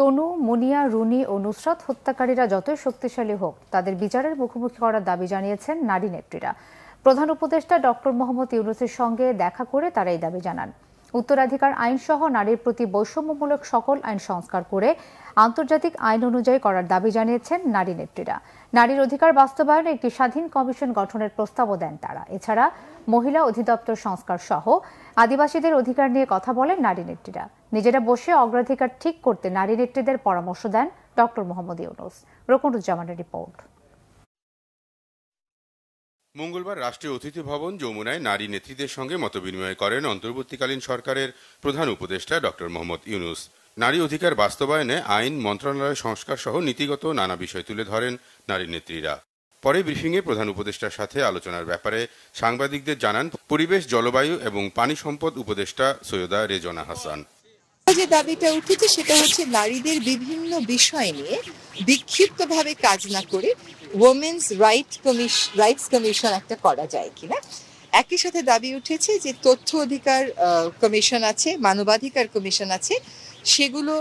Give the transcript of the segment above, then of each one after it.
তনু, মুনিয়া, Rooney ও নুসরাত হত্যাকারীরা যতই শক্তিশালী হোক তাদের বিচারের মুখোমুখি করার দাবি জানিয়েছেন নারী নেত্রীরা। প্রধান উপদেষ্টা ডক্টর মোহাম্মদ ইউনূসের সঙ্গে দেখা করে তারা এই দাবি জানান। উত্তরাধিকার আইনসহ নারীর প্রতি বৈষম্যমূলক সকল আইন সংস্কার করে আন্তর্জাতিক আইন অনুযায়ী করার দাবি জানিয়েছেন নারী নেত্রীরা। নারীর অধিকার বাস্তবায়নে একটি স্বাধীন কমিশন গঠনের প্রস্তাবও দেন তারা। এছাড়া মহিলা অধিদপ্তর সংস্কার সহ আদিবাসীদের অধিকার নিয়ে কথা বলেন নারী নেত্রীরা। নিজেরা বসে অগ্রাধিকার ঠিক করতে নারী নেত্রীদের পরামর্শ দেন ডক্টর মোহাম্মদ ইউনূস। রকুনুজ্জামানের রিপোর্ট। মঙ্গলবার রাষ্ট্রীয় অতিথি ভবন যমুনায় নারী নেত্রীদের সঙ্গে মতবিনিময় করেন অন্তর্বর্তীকালীন সরকারের প্রধান উপদেষ্টা ডক্টর মোহাম্মদ ইউনূস। নারী অধিকার বাস্তবায়নে আইন মন্ত্রণালয় সংস্কার সহ নীতিগত নানা বিষয় তুলে ধরেন নারী নেত্রীরা। পরে ব্রিফিংয়ে প্রধান উপদেষ্টার সাথে আলোচনার ব্যাপারে সাংবাদিকদের জানান পরিবেশ, জলবায়ু এবং পানি সম্পদ উপদেষ্টা সৈয়দা রেজওয়ানা হাসান। যে দাবিটা উঠেছে সেটা হচ্ছে নারীদের বিভিন্ন বিষয় নিয়ে বিক্ষিপ্তভাবে কাজ না করে ওমেন্স রাইটস কমিশন একটা করা যায় কিনা। একই সাথে দাবি উঠেছে যে তথ্য অধিকার কমিশন আছে, মানবাধিকার কমিশন আছে, সেগুলো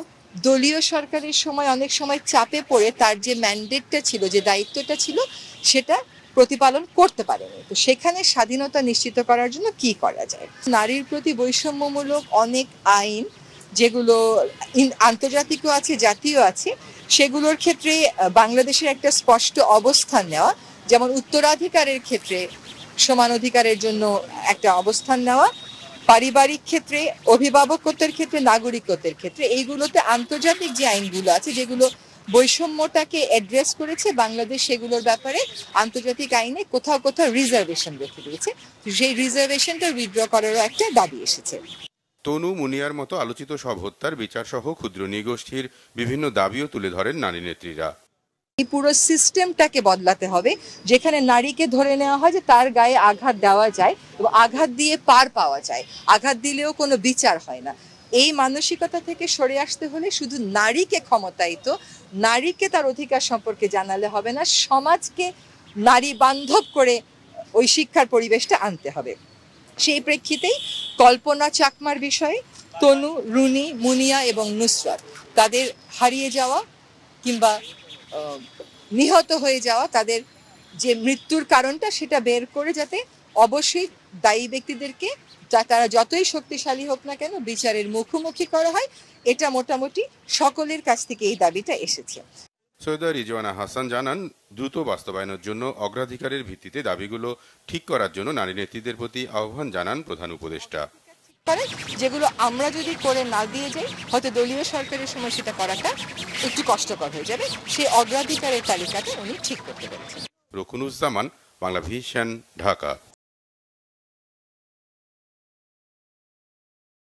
দলীয় সরকারের সময় অনেক সময় চাপে পড়ে তার যে ম্যান্ডেটটা ছিল, যে দায়িত্বটা ছিল, সেটা প্রতিপালন করতে পারেনি। তো সেখানে স্বাধীনতা নিশ্চিত করার জন্য কি করা যায়। নারীর প্রতি বৈষম্যমূলক অনেক আইন যেগুলো আন্তর্জাতিকও আছে, জাতীয় আছে, সেগুলোর ক্ষেত্রে বাংলাদেশের একটা স্পষ্ট অবস্থান নেওয়া, যেমন উত্তরাধিকারের ক্ষেত্রে সমান অধিকারের জন্য একটা অবস্থান নেওয়া, পারিবারিক ক্ষেত্রে, অভিভাবকত্বের ক্ষেত্রে, নাগরিকত্বের ক্ষেত্রে, এইগুলোতে আন্তর্জাতিক যে আইনগুলো আছে যেগুলো বৈষম্যটাকে অ্যাড্রেস করেছে, বাংলাদেশ সেগুলোর ব্যাপারে আন্তর্জাতিক আইনে কোথাও কোথাও রিজার্ভেশন রেখে দিয়েছে। সেই রিজার্ভেশনটা উইথড্র করারও একটা দাবি এসেছে। তনু, মুনিয়ার মতো আলোচিত সব হত্যার বিচার সহ ক্ষুদ্র নৃগোষ্ঠীর বিভিন্ন দাবিও তুলে ধরেন নারী নেত্রীরা। এই পুরো সিস্টেমটাকে বদলাতে হবে, যেখানে নারীকে ধরে নেওয়া হয় যে তার গায়ে আঘাত দেওয়া যায় এবং আঘাত দিয়ে পার পাওয়া যায়, আঘাত দিলেও কোনো বিচার হয় না। এই মানসিকতা থেকে সরে আসতে হলে শুধু নারীকে ক্ষমতায়িত, নারীকে তার অধিকার সম্পর্কে জানালে হবে না, সমাজকে নারী বান্ধব করে ওই শিক্ষার পরিবেশটা আনতে হবে। সেই প্রেক্ষিতেই কল্পনা চাকমার বিষয়ে তনু, রুনি, মুনিয়া এবং নুসরাত তাদের হারিয়ে যাওয়া কিংবা নিহত হয়ে যাওয়া, তাদের যে মৃত্যুর কারণটা সেটা বের করে যাতে অবশ্যই দায়ী ব্যক্তিদেরকে তারা যতই শক্তিশালী হোক না কেন বিচারের মুখোমুখি করা হয়, এটা মোটামুটি সকলের কাছ থেকে এই দাবিটা এসেছে। সৈয়দা রিজওয়ানা হাসান জানান দ্রুত বাস্তবায়নের জন্য অগ্রাধিকারের ভিত্তিতে দাবিগুলো ঠিক করার জন্য নারী নেত্রীদের প্রতি আহ্বান জানান প্রধান উপদেষ্টা। যেগুলো আমরা যদি করে না দিয়ে যাই, হয়তো দলীয় সরকারের সময় সেটা করাটা একটু কষ্টকর হয়ে যাবে। সেই অগ্রাধিকারের তালিকাটা উনি ঠিক করতে পেরেছেন। রকুনুজ্জামান, বাংলা ভিশন, ঢাকা।